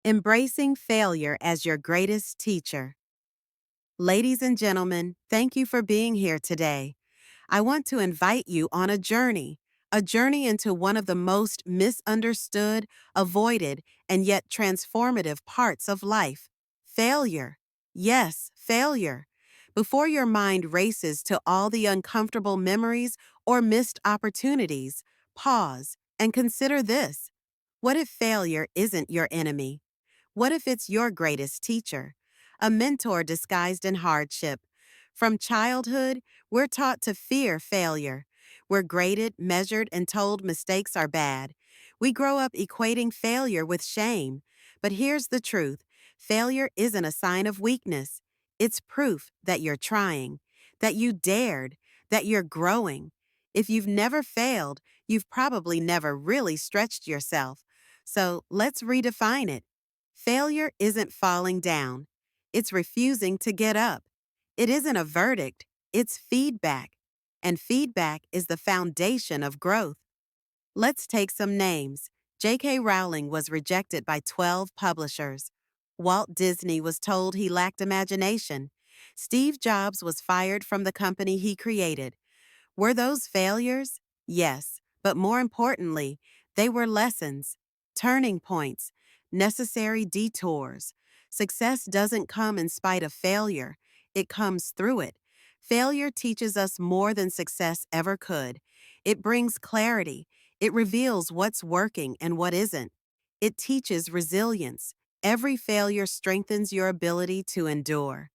Embracing failure as your greatest teacher. Ladies and gentlemen, thank you for being here today. I want to invite you on a journey into one of the most misunderstood, avoided, and yet transformative parts of life failure. Yes, failure. Before your mind races to all the uncomfortable memories or missed opportunities, pause and consider this. What if failure isn't your enemy? What if it's your greatest teacher? A mentor disguised in hardship. From childhood, we're taught to fear failure. We're graded, measured, and told mistakes are bad. We grow up equating failure with shame. But here's the truth. Failure isn't a sign of weakness. It's proof that you're trying, that you dared, that you're growing. If you've never failed, you've probably never really stretched yourself. So let's redefine it. Failure isn't falling down. It's refusing to get up. It isn't a verdict. It's feedback. And feedback is the foundation of growth. Let's take some names. J.K. Rowling was rejected by 12 publishers. Walt Disney was told he lacked imagination. Steve Jobs was fired from the company he created. Were those failures? Yes, but more importantly, they were lessons, turning points, necessary detours. Success doesn't come in spite of failure, it comes through it. Failure teaches us more than success ever could. It brings clarity, it reveals what's working and what isn't. It teaches resilience. Every failure strengthens your ability to endure.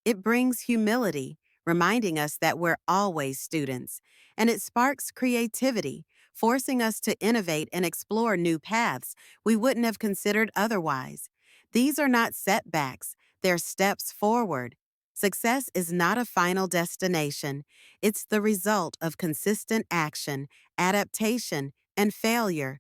It brings humility, reminding us that we're always students, and it sparks creativity, forcing us to innovate and explore new paths we wouldn't have considered otherwise. These are not setbacks, they're steps forward. Success is not a final destination, it's the result of consistent action, adaptation, and failure.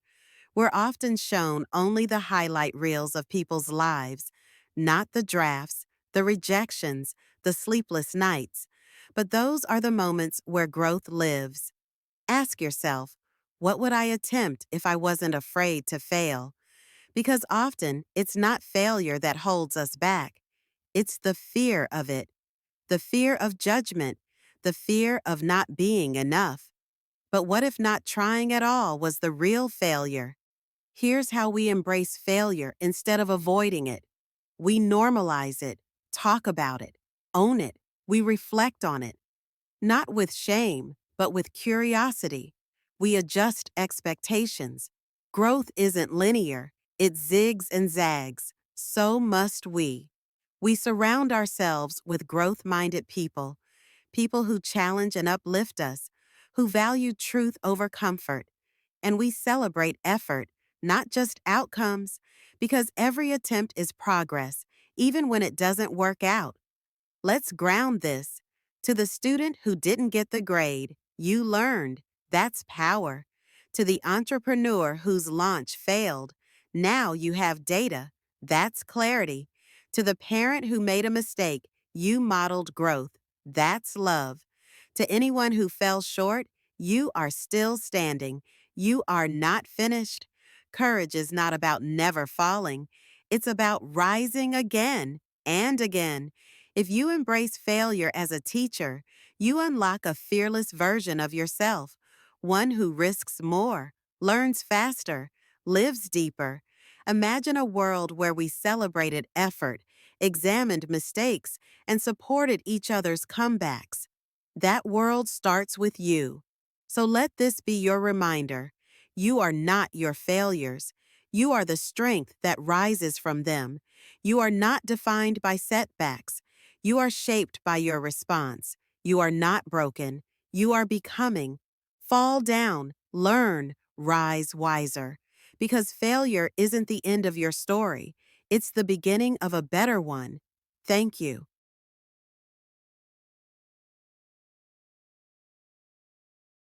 We're often shown only the highlight reels of people's lives, not the drafts, the rejections, the sleepless nights. But those are the moments where growth lives. Ask yourself, what would I attempt if I wasn't afraid to fail? Because often it's not failure that holds us back. It's the fear of it, the fear of judgment, the fear of not being enough. But what if not trying at all was the real failure? Here's how we embrace failure instead of avoiding it. We normalize it, talk about it, own it. We reflect on it, not with shame, but with curiosity. We adjust expectations. Growth isn't linear, it zigs and zags. So must we. We surround ourselves with growth minded people, people who challenge and uplift us, who value truth over comfort. And we celebrate effort, not just outcomes, because every attempt is progress, even when it doesn't work out. Let's ground this. To the student who didn't get the grade, you learned. That's power. To the entrepreneur whose launch failed, now you have data. That's clarity. To the parent who made a mistake, you modeled growth. That's love. To anyone who fell short, you are still standing. You are not finished. Courage is not about never falling. It's about rising again and again. If you embrace failure as a teacher, you unlock a fearless version of yourself, one who risks more, learns faster, lives deeper. Imagine a world where we celebrated effort, examined mistakes, and supported each other's comebacks. That world starts with you. So let this be your reminder. You are not your failures. You are the strength that rises from them. You are not defined by setbacks. You are shaped by your response. You are not broken. You are becoming. Fall down, learn, rise wiser. Because failure isn't the end of your story. It's the beginning of a better one. Thank you.